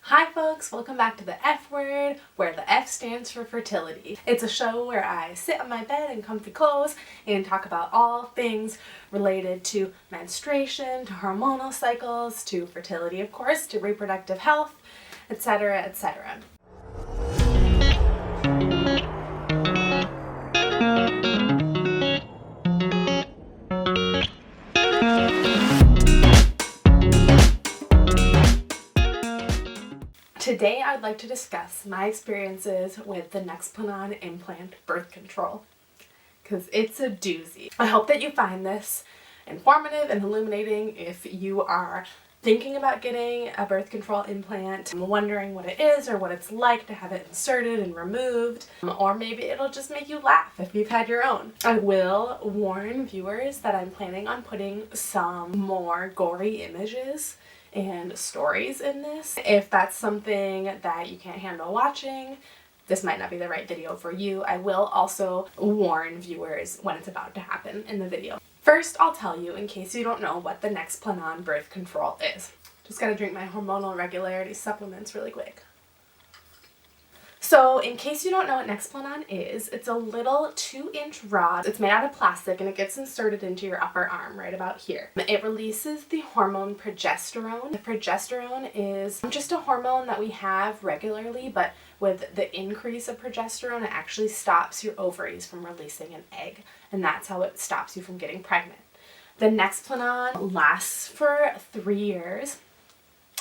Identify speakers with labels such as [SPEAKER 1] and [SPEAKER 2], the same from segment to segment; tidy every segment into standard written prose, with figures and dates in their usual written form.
[SPEAKER 1] Hi folks, welcome back to the F word, where the F stands for fertility. It's a show where I sit on my bed in comfy clothes and talk about all things related to menstruation, to hormonal cycles, to fertility of course, to reproductive health, etc., etc. Today I'd like to discuss my experiences with the Nexplanon implant birth control, because it's a doozy. I hope that you find this informative and illuminating if you are thinking about getting a birth control implant, wondering what it is or what it's like to have it inserted and removed, or maybe it'll just make you laugh if you've had your own. I will warn viewers that I'm planning on putting some more gory images and stories in this. If that's something that you can't handle watching, this might not be the right video for you. I will also warn viewers when it's about to happen in the video. First, I'll tell you, in case you don't know, what the Nexplanon birth control is. Just gotta drink my hormonal regularity supplements really quick. So, in case you don't know what Nexplanon is, it's a little 2-inch rod. It's made out of plastic and it gets inserted into your upper arm right about here. It releases the hormone progesterone. The progesterone is just a hormone that we have regularly, but with the increase of progesterone, it actually stops your ovaries from releasing an egg, and that's how it stops you from getting pregnant. The Nexplanon lasts for 3 years.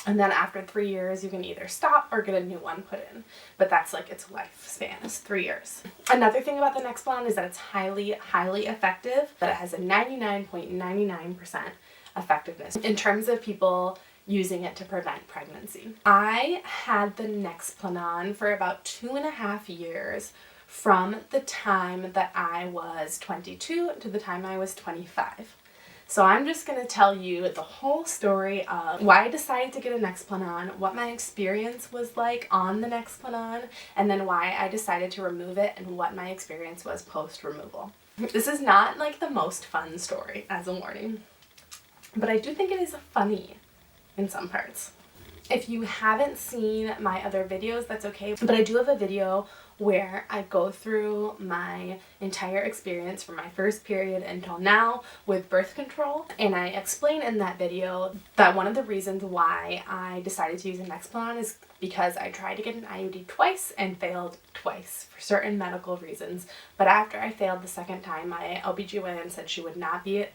[SPEAKER 1] And then after 3 years, you can either stop or get a new one put in. But that's like its lifespan is 3 years. Another thing about the Nexplanon is that it's highly, highly effective. That it has a 99.99% effectiveness in terms of people using it to prevent pregnancy. I had the Nexplanon for about 2.5 years from the time that I was 22 to the time I was 25. So I'm just going to tell you the whole story of why I decided to get a Nexplanon, what my experience was like on the Nexplanon, and then why I decided to remove it and what my experience was post-removal. This is not like the most fun story, as a warning, but I do think it is funny in some parts. If you haven't seen my other videos, that's okay, but I do have a video where I go through my entire experience from my first period until now with birth control, and I explain in that video that one of the reasons why I decided to use a Nexplanon is because I tried to get an IUD twice and failed twice for certain medical reasons, but after I failed the second time, my OBGYN said she would not be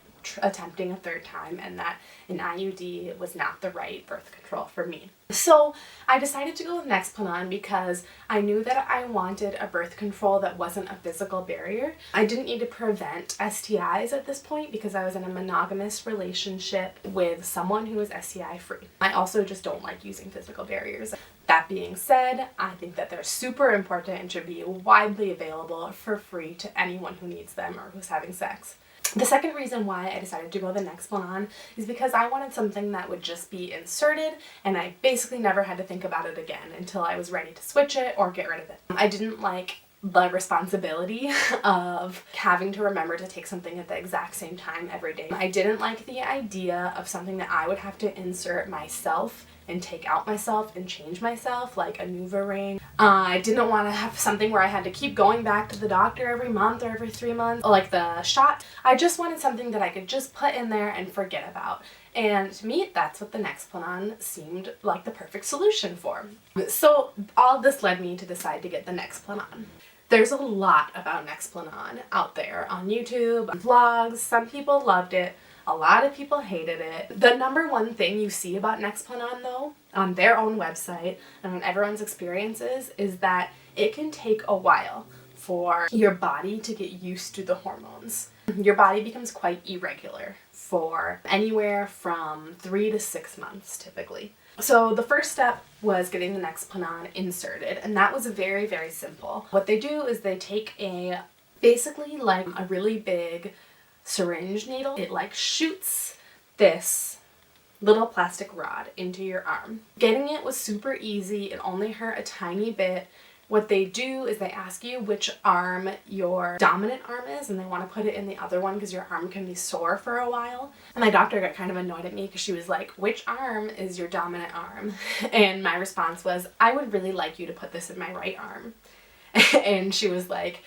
[SPEAKER 1] attempting a third time and that an IUD was not the right birth control for me. So I decided to go with Nexplanon because I knew that I wanted a birth control that wasn't a physical barrier. I didn't need to prevent STIs at this point because I was in a monogamous relationship with someone who was STI free. I also just don't like using physical barriers. That being said, I think that they're super important and should be widely available for free to anyone who needs them or who's having sex. The second reason why I decided to go the Nexplanon is because I wanted something that would just be inserted and I basically never had to think about it again until I was ready to switch it or get rid of it. I didn't like the responsibility of having to remember to take something at the exact same time every day. I didn't like the idea of something that I would have to insert myself and take out myself and change myself, like a NuvaRing. I didn't want to have something where I had to keep going back to the doctor every month or every 3 months, like the shot. I just wanted something that I could just put in there and forget about. And to me, that's what the Nexplanon seemed like the perfect solution for. So all this led me to decide to get the Nexplanon. There's a lot about Nexplanon out there on YouTube, on vlogs. Some people loved it. A lot of people hated it. The number one thing you see about Nexplanon though, on their own website and on everyone's experiences, is that it can take a while for your body to get used to the hormones. Your body becomes quite irregular for anywhere from 3 to 6 months typically. So the first step was getting the Nexplanon inserted, and that was very, very simple. What they do is they take basically like a really big syringe needle. It like shoots this little plastic rod into your arm. Getting it was super easy. It only hurt a tiny bit. What they do is they ask you which arm your dominant arm is, and they want to put it in the other one because your arm can be sore for a while. And my doctor got kind of annoyed at me because she was like, which arm is your dominant arm? And my response was, I would really like you to put this in my right arm. And she was like,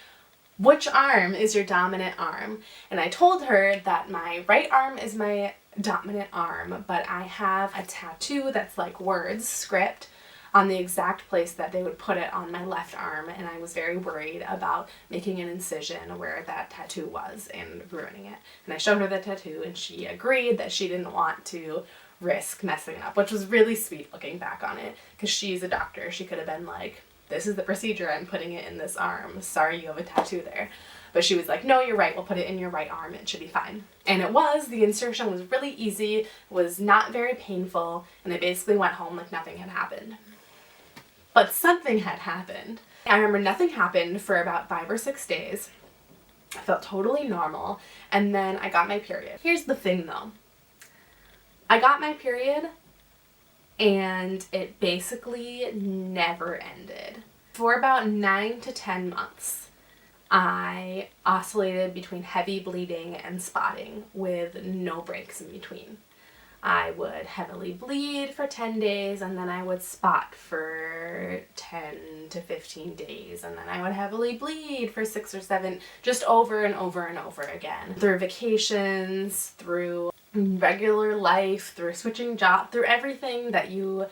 [SPEAKER 1] which arm is your dominant arm? And I told her that my right arm is my dominant arm, but I have a tattoo that's like words, script, on the exact place that they would put it on my left arm, and I was very worried about making an incision where that tattoo was and ruining it. And I showed her the tattoo, and she agreed that she didn't want to risk messing it up, which was really sweet looking back on it, because she's a doctor. She could have been like, this is the procedure, I'm putting it in this arm. Sorry, you have a tattoo there. But she was like, no, you're right, we'll put it in your right arm, it should be fine. And it was. The insertion was really easy, was not very painful, and I basically went home like nothing had happened. But something had happened. I remember nothing happened for about 5 or 6 days. I felt totally normal, and then I got my period. Here's the thing though. I got my period, and it basically never ended. For about 9 to 10 months, I oscillated between heavy bleeding and spotting with no breaks in between. I would heavily bleed for 10 days, and then I would spot for 10 to 15 days, and then I would heavily bleed for 6 or 7, just over and over and over again. Through vacations, through regular life, through switching job, through everything that you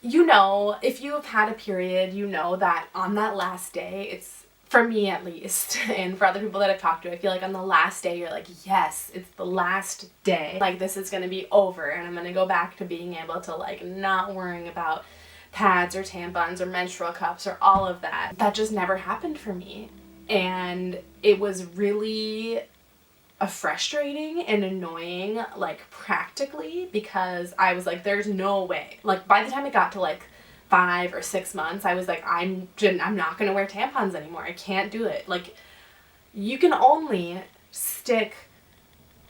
[SPEAKER 1] know, if you have had a period, you know that on that last day, it's, for me at least, and for other people that I've talked to, I feel like on the last day you're like, yes, it's the last day. Like, this is gonna be over, and I'm gonna go back to being able to, like, not worrying about pads or tampons or menstrual cups or all of that. That just never happened for me. And it was really frustrating and annoying, like, practically, because I was like, there's no way. Like, by the time it got to, like, 5 or 6 months, I was like, I'm not gonna wear tampons anymore. I can't do it. Like, you can only stick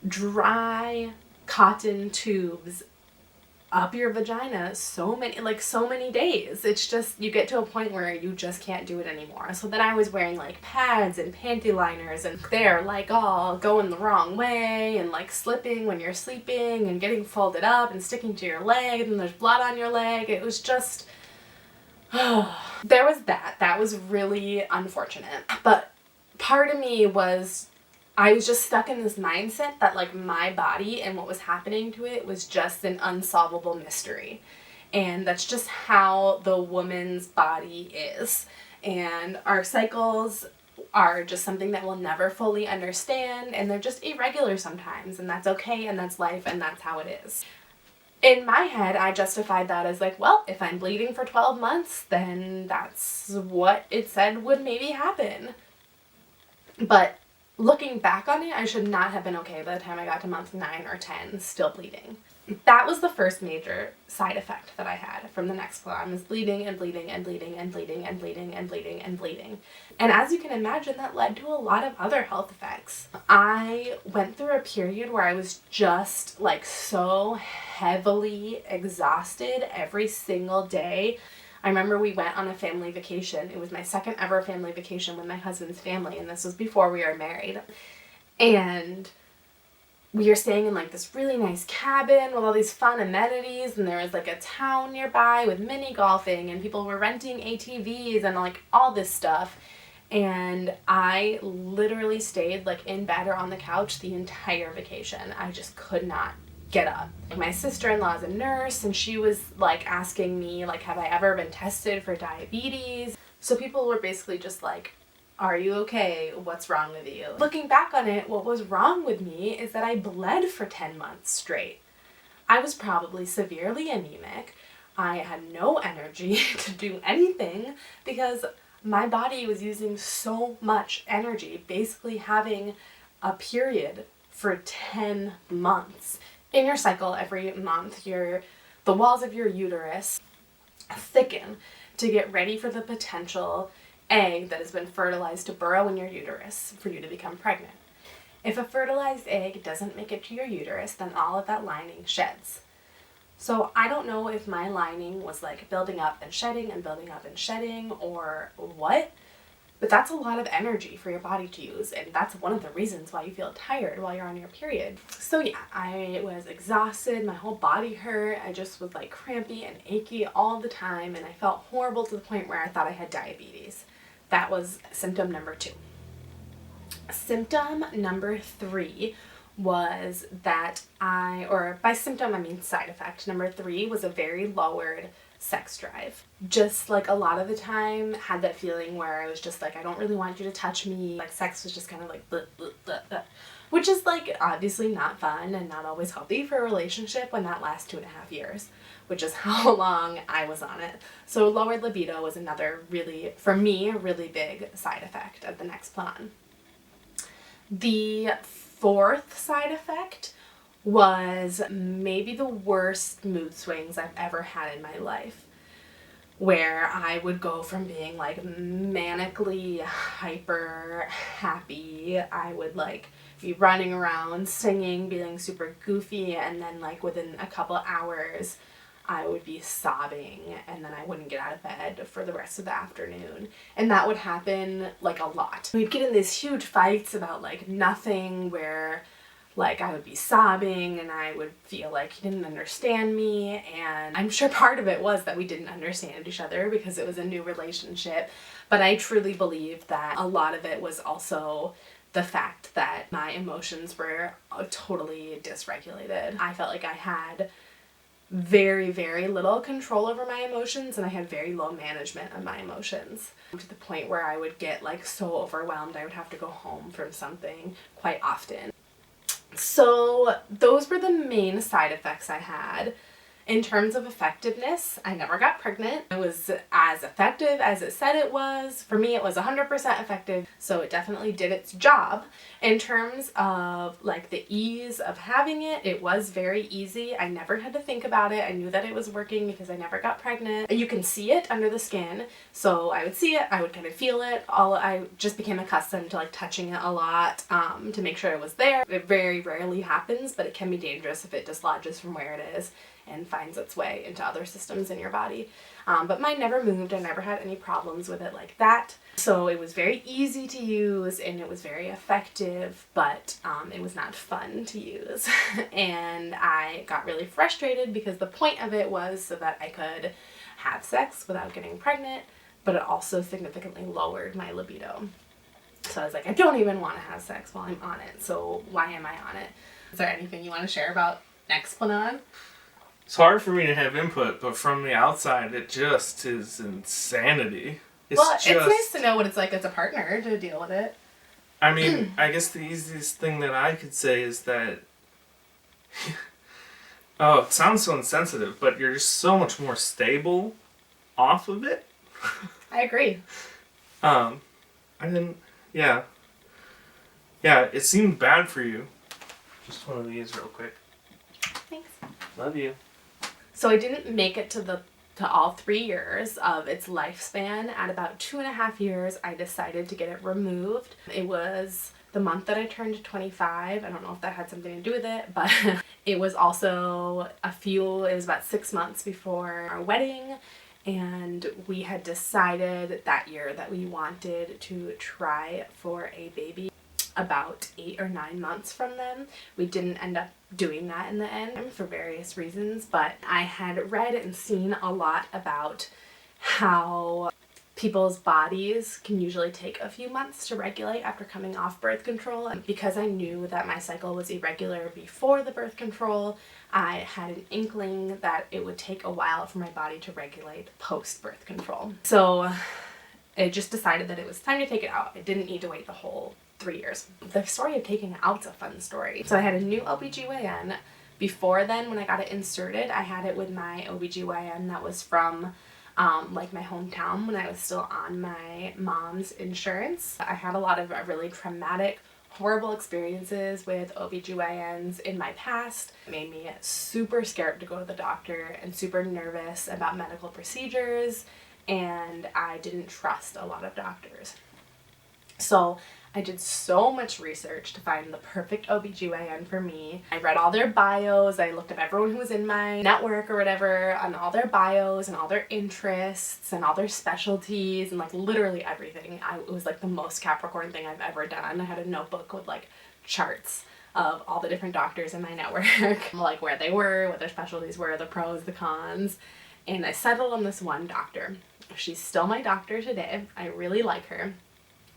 [SPEAKER 1] dry cotton tubes up your vagina so many days. It's just, you get to a point where you just can't do it anymore. So then I was wearing like pads and panty liners, and they're like all going the wrong way and like slipping when you're sleeping and getting folded up and sticking to your leg, and there's blood on your leg. It was just, there was that. That was really unfortunate. But part of me was, I was just stuck in this mindset that like my body and what was happening to it was just an unsolvable mystery. And that's just how the woman's body is. And our cycles are just something that we'll never fully understand, and they're just irregular sometimes, and that's okay, and that's life, and that's how it is. In my head, I justified that as like, well, if I'm bleeding for 12 months, then that's what it said would maybe happen. But looking back on it, I should not have been okay by the time I got to month 9 or 10, still bleeding. That was the first major side effect that I had from the Nexplanon, was bleeding and bleeding and bleeding and bleeding and bleeding and bleeding and bleeding. And as you can imagine, that led to a lot of other health effects. I went through a period where I was just like so heavily exhausted every single day. I remember we went on a family vacation. It was my second ever family vacation with my husband's family, and this was before we were married. And we were staying in like this really nice cabin with all these fun amenities, and there was like a town nearby with mini golfing, and people were renting ATVs and like all this stuff. And I literally stayed like in bed or on the couch the entire vacation. I just could not get up. My sister-in-law is a nurse, and she was like asking me like, have I ever been tested for diabetes? So people were basically just like, are you okay? What's wrong with you? Looking back on it, what was wrong with me is that I bled for 10 months straight. I was probably severely anemic. I had no energy to do anything because my body was using so much energy, basically having a period for 10 months. In your cycle every month, the walls of your uterus thicken to get ready for the potential egg that has been fertilized to burrow in your uterus for you to become pregnant. If a fertilized egg doesn't make it to your uterus, then all of that lining sheds. So I don't know if my lining was like building up and shedding and building up and shedding or what, but that's a lot of energy for your body to use, and that's one of the reasons why you feel tired while you're on your period. So yeah, I was exhausted, my whole body hurt, I just was like crampy and achy all the time, and I felt horrible to the point where I thought I had diabetes. That was symptom number 2. Symptom number 3 was that or by symptom I mean side effect, number 3 was a very lowered sex drive. Just like a lot of the time had that feeling where I was just like, I don't really want you to touch me. Like sex was just kind of like bleh, bleh, bleh, bleh. Which is like obviously not fun and not always healthy for a relationship when that lasts 2.5 years, which is how long I was on it. So lowered libido was another really, for me, really big side effect of the Nexplanon. The 4th side effect was maybe the worst mood swings I've ever had in my life, where I would go from being like manically hyper happy, I would like be running around singing, being super goofy, and then like within a couple hours I would be sobbing, and then I wouldn't get out of bed for the rest of the afternoon. And that would happen like a lot. We'd get in these huge fights about like nothing, where like I would be sobbing and I would feel like he didn't understand me, and I'm sure part of it was that we didn't understand each other because it was a new relationship, but I truly believe that a lot of it was also the fact that my emotions were totally dysregulated. I felt like I had very, very little control over my emotions, and I had very low management of my emotions, to the point where I would get like so overwhelmed I would have to go home from something quite often. So those were the main side effects I had. In terms of effectiveness, I never got pregnant. It was as effective as it said it was. For me, it was 100% effective, so it definitely did its job. In terms of like the ease of having it, it was very easy. I never had to think about it. I knew that it was working because I never got pregnant. You can see it under the skin, so I would see it, I would kind of feel it. I just became accustomed to like touching it a lot to make sure it was there. It very rarely happens, but it can be dangerous if it dislodges from where it is and finds its way into other systems in your body. But mine never moved. I never had any problems with it like that. So it was very easy to use and it was very effective, but it was not fun to use. And I got really frustrated because the point of it was so that I could have sex without getting pregnant, but it also significantly lowered my libido. So I was like, I don't even want to have sex while I'm on it, so why am I on it? Is there anything you want to share about Nexplanon?
[SPEAKER 2] It's hard for me to have input, but from the outside, it just is insanity.
[SPEAKER 1] It's nice to know what it's like as a partner to deal with it.
[SPEAKER 2] I mean, I guess the easiest thing that I could say is that... oh, it sounds so insensitive, but you're just so much more stable off of it.
[SPEAKER 1] I agree.
[SPEAKER 2] Yeah, it seemed bad for you. Just one of these real quick.
[SPEAKER 1] Thanks.
[SPEAKER 2] Love you.
[SPEAKER 1] So I didn't make it to all 3 years of its lifespan. At about 2.5 years, I decided to get it removed. It was the month that I turned 25. I don't know if that had something to do with it, but it was also it was about 6 months before our wedding, and we had decided that year that we wanted to try for a baby about 8 or 9 months from them. We didn't end up doing that in the end for various reasons, but I had read and seen a lot about how people's bodies can usually take a few months to regulate after coming off birth control. And because I knew that my cycle was irregular before the birth control, I had an inkling that it would take a while for my body to regulate post-birth control. So I just decided that it was time to take it out. I didn't need to wait the whole 3 years. The story of taking it out's a fun story. So I had a new OBGYN. Before then, when I got it inserted, I had it with my OBGYN that was from like my hometown when I was still on my mom's insurance. I had a lot of really traumatic, horrible experiences with OBGYNs in my past. It made me super scared to go to the doctor and super nervous about medical procedures, and I didn't trust a lot of doctors. So I did so much research to find the perfect OBGYN for me. I read all their bios, I looked up everyone who was in my network or whatever, and all their bios and all their interests and all their specialties and like literally everything. It was like the most Capricorn thing I've ever done. I had a notebook with like charts of all the different doctors in my network, like where they were, what their specialties were, the pros, the cons, and I settled on this one doctor. She's still my doctor today. I really like her.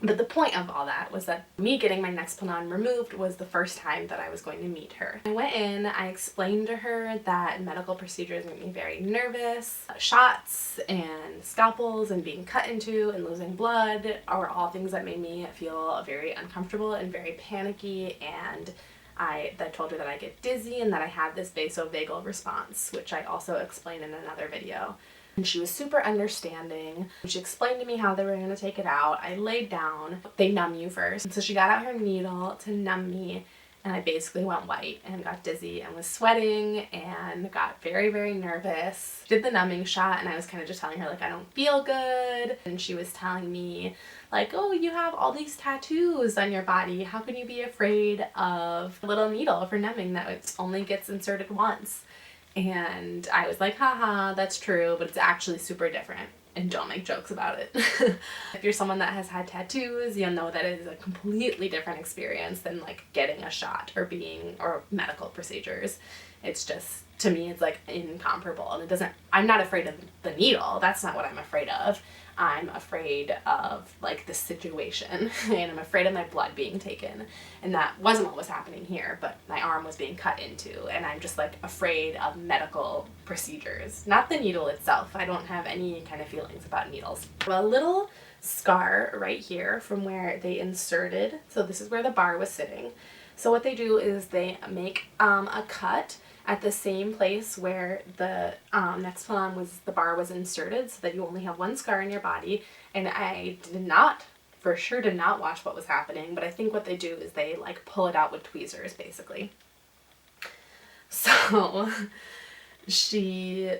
[SPEAKER 1] But the point of all that was that me getting my Nexplanon removed was the first time that I was going to meet her. I went in, I explained to her that medical procedures make me very nervous. Shots and scalpels and being cut into and losing blood are all things that made me feel very uncomfortable and very panicky, and I told her that I get dizzy and that I have this vasovagal response, which I also explained in another video. And she was super understanding. She explained to me how they were going to take it out. I laid down. They numb you first. And so she got out her needle to numb me, and I basically went white and got dizzy and was sweating and got very, very nervous. Did the numbing shot, and I was kind of just telling her like I don't feel good. And she was telling me like, oh, you have all these tattoos on your body. How can you be afraid of a little needle for numbing that it only gets inserted once? And I was like, haha, that's true, but it's actually super different, and don't make jokes about it. If you're someone that has had tattoos, you'll know that it is a completely different experience than like getting a shot or medical procedures. It's just, to me, it's like incomparable, and I'm not afraid of the needle. That's not what I'm afraid of. I'm afraid of like the situation, and I'm afraid of my blood being taken, and that wasn't what was happening here, but my arm was being cut into, and I'm just like afraid of medical procedures, not the needle itself. I don't have any kind of feelings about needles. A little scar right here from where they inserted, so this is where the bar was sitting. So what they do is they make a cut at the same place where the the bar was inserted, so that you only have one scar in your body. And I for sure did not watch what was happening, but I think what they do is they like pull it out with tweezers, basically. So she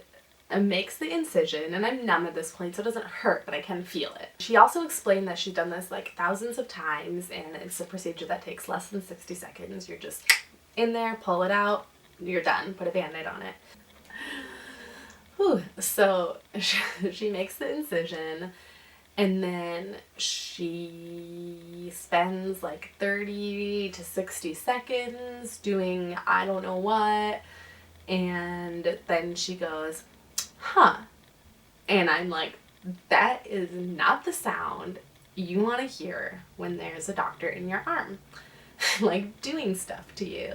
[SPEAKER 1] makes the incision, and I'm numb at this point, so it doesn't hurt, but I can feel it. She also explained that she's done this like thousands of times, and it's a procedure that takes less than 60 seconds. You're just in there, pull it out, you're done, put a band-aid on it. Whew. So she makes the incision, and then she spends like 30 to 60 seconds doing I don't know what, and then she goes, huh. And I'm like, that is not the sound you want to hear when there's a doctor in your arm, like doing stuff to you.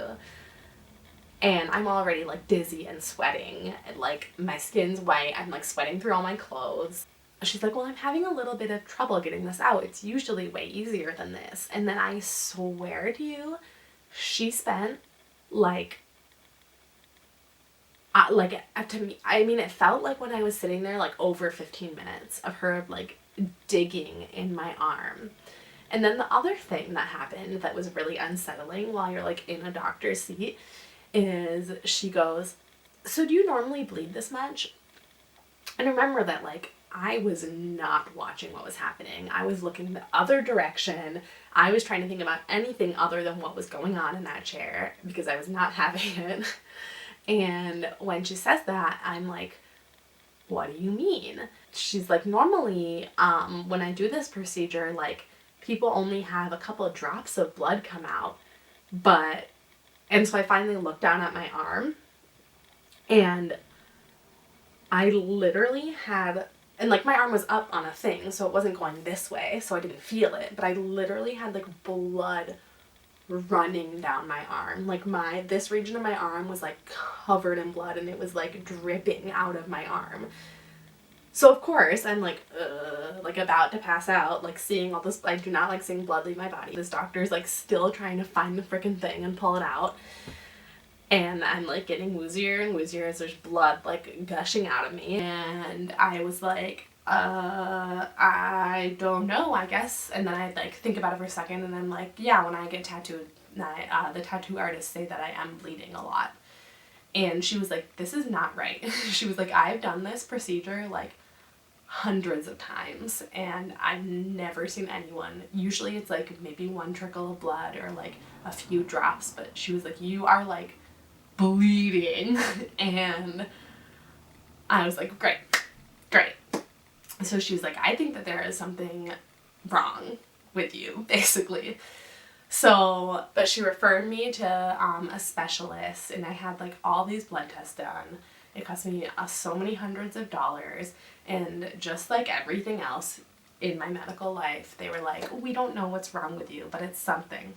[SPEAKER 1] And I'm already like dizzy and sweating, and like my skin's white. I'm like sweating through all my clothes. She's like, well, I'm having a little bit of trouble getting this out. It's usually way easier than this. And then I swear to you, she spent like to me, I mean, it felt like when I was sitting there like over 15 minutes of her like digging in my arm. And then the other thing that happened that was really unsettling while you're like in a doctor's seat is she goes, so do you normally bleed this much? And remember that like I was not watching what was happening. I was looking the other direction. I was trying to think about anything other than what was going on in that chair because I was not having it. And when she says that, I'm like, what do you mean? She's like, normally when I do this procedure, like people only have a couple of drops of blood come out, and so I finally looked down at my arm, and I literally had, and like my arm was up on a thing, so it wasn't going this way, so I didn't feel it, but I literally had like blood running down my arm. Like this region of my arm was like covered in blood, and it was like dripping out of my arm. So of course I'm like about to pass out, like seeing all this. I do not like seeing blood leave my body. This doctor's like still trying to find the freaking thing and pull it out, and I'm like getting woozier and woozier as there's blood like gushing out of me. And I was like, I don't know, I guess. And then I like think about it for a second, and I'm like, yeah, when I get tattooed, the tattoo artists say that I am bleeding a lot. And she was like, this is not right. She was like, I've done this procedure like hundreds of times, and I've never seen anyone. Usually it's like maybe one trickle of blood or like a few drops, but she was like, you are like bleeding. And I was like, great. So she was like, I think that there is something wrong with you, basically. So, but she referred me to a specialist, and I had like all these blood tests done. It cost me so many hundreds of dollars, and just like everything else in my medical life, they were like, we don't know what's wrong with you, but it's something.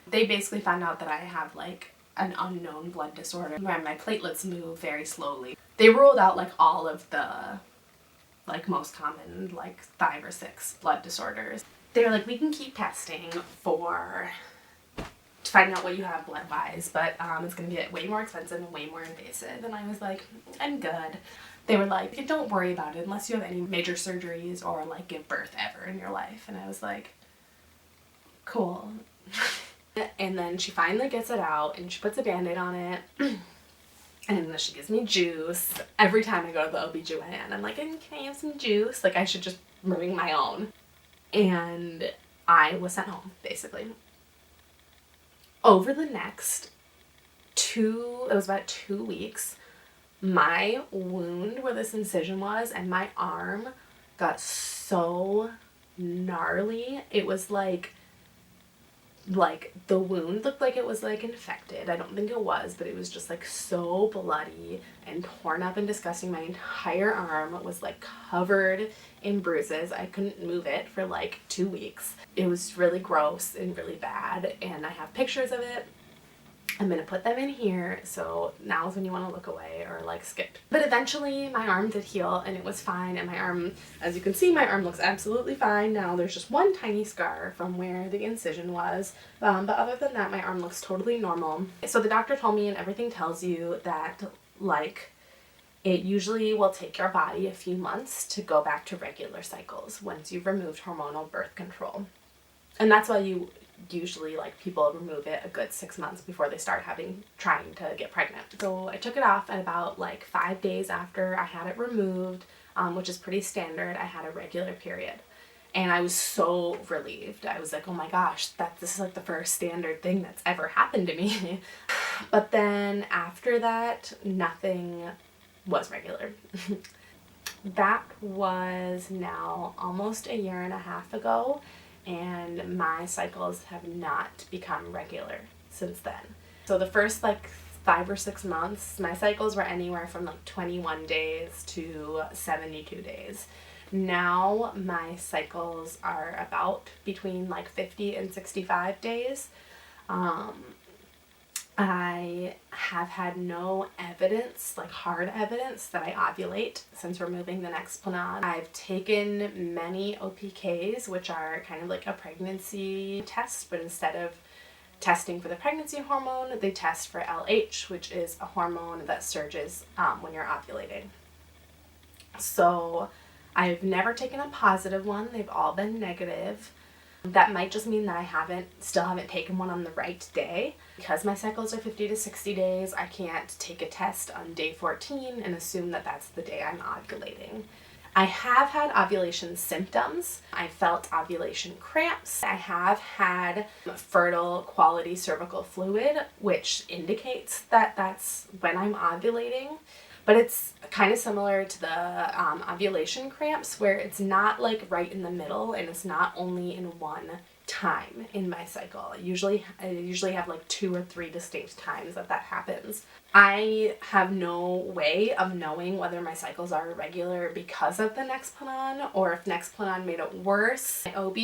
[SPEAKER 1] They basically found out that I have like an unknown blood disorder where my platelets move very slowly. They ruled out like all of the like most common like 5 or 6 blood disorders. They were like, we can keep testing to find out what you have blood wise, but it's gonna get way more expensive and way more invasive. And I was like, I'm good. They were like, don't worry about it unless you have any major surgeries or like give birth ever in your life. And I was like, cool. And then she finally gets it out and she puts a band-aid on it. And then she gives me juice. Every time I go to the OBGYN, I'm like, can I have some juice? Like I should just bring my own. And I was sent home, basically. Over the next it was about 2 weeks, my wound where this incision was and my arm got so gnarly. It was like the wound looked like it was like infected. I don't think it was, but it was just like so bloody and torn up and disgusting. My entire arm was like covered in bruises. I couldn't move it for like 2 weeks. It was really gross and really bad, and I have pictures of it. I'm gonna put them in here, so now's when you want to look away or like skip. But eventually my arm did heal and it was fine, and my arm, as you can see, my arm looks absolutely fine now. There's just one tiny scar from where the incision was, but other than that my arm looks totally normal. So the doctor told me, and everything tells you, that like it usually will take your body a few months to go back to regular cycles once you've removed hormonal birth control. And that's why you usually like people remove it a good 6 months before they start trying to get pregnant. So I took it off, and about like 5 days after I had it removed, which is pretty standard, I had a regular period. And I was so relieved. I was like, oh my gosh, this is like the first standard thing that's ever happened to me. But then after that, nothing was regular. That was now almost a year and a half ago, and my cycles have not become regular since then. So the first like 5 or 6 months, my cycles were anywhere from like 21 days to 72 days. Now my cycles are about between like 50 and 65 days. I have had no evidence, like hard evidence, that I ovulate since removing the Nexplanon. I've taken many OPKs, which are kind of like a pregnancy test, but instead of testing for the pregnancy hormone, they test for LH, which is a hormone that surges when you're ovulating. So I've never taken a positive one. They've all been negative. That might just mean that I still haven't taken one on the right day. Because my cycles are 50 to 60 days, I can't take a test on day 14 and assume that that's the day I'm ovulating. I have had ovulation symptoms. I felt ovulation cramps. I have had fertile quality cervical fluid, which indicates that that's when I'm ovulating. But it's kind of similar to the ovulation cramps, where it's not like right in the middle, and it's not only in one time in my cycle. I usually have like 2 or 3 distinct times that happens. I have no way of knowing whether my cycles are irregular because of the Nexplanon or if Nexplanon made it worse. My OB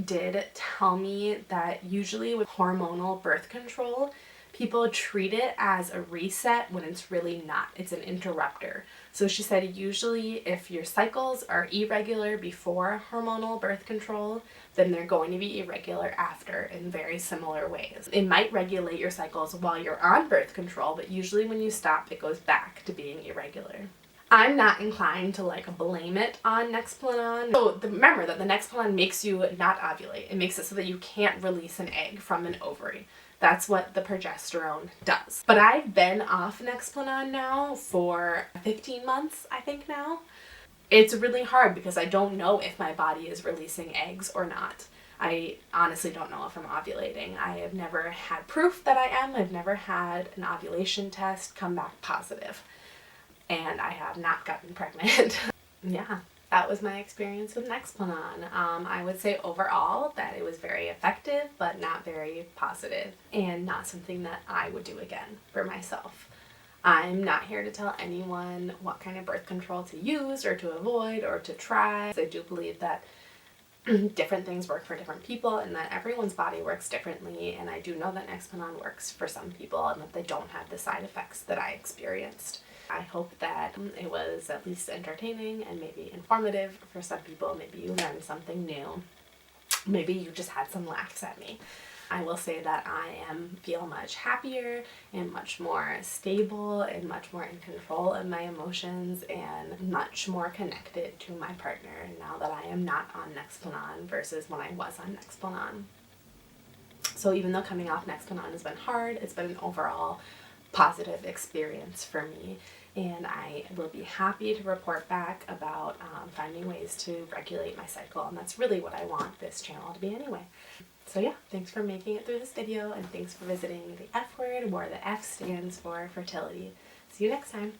[SPEAKER 1] did tell me that usually with hormonal birth control, people treat it as a reset when it's really not. It's an interrupter. So she said usually if your cycles are irregular before hormonal birth control, then they're going to be irregular after in very similar ways. It might regulate your cycles while you're on birth control, but usually when you stop, it goes back to being irregular. I'm not inclined to like blame it on Nexplanon. So remember that the Nexplanon makes you not ovulate. It makes it so that you can't release an egg from an ovary. That's what the progesterone does. But I've been off Nexplanon now for 15 months, I think now. it's really hard because I don't know if my body is releasing eggs or not. I honestly don't know if I'm ovulating. I have never had proof that I am. I've never had an ovulation test come back positive. And I have not gotten pregnant. Yeah, that was my experience with Nexplanon. I would say overall that it was very effective, but not very positive, and not something that I would do again for myself. I'm not here to tell anyone what kind of birth control to use or to avoid or to try. I do believe that different things work for different people and that everyone's body works differently, and I do know that Nexplanon works for some people and that they don't have the side effects that I experienced. I hope that it was at least entertaining and maybe informative for some people. Maybe you learned something new. Maybe you just had some laughs at me. I will say that I feel much happier and much more stable and much more in control of my emotions and much more connected to my partner now that I am not on Nexplanon versus when I was on Nexplanon. So even though coming off Nexplanon has been hard, it's been an overall positive experience for me, and I will be happy to report back about finding ways to regulate my cycle, and that's really what I want this channel to be anyway. So yeah, thanks for making it through this video, and thanks for visiting the F word, where the F stands for fertility. See you next time.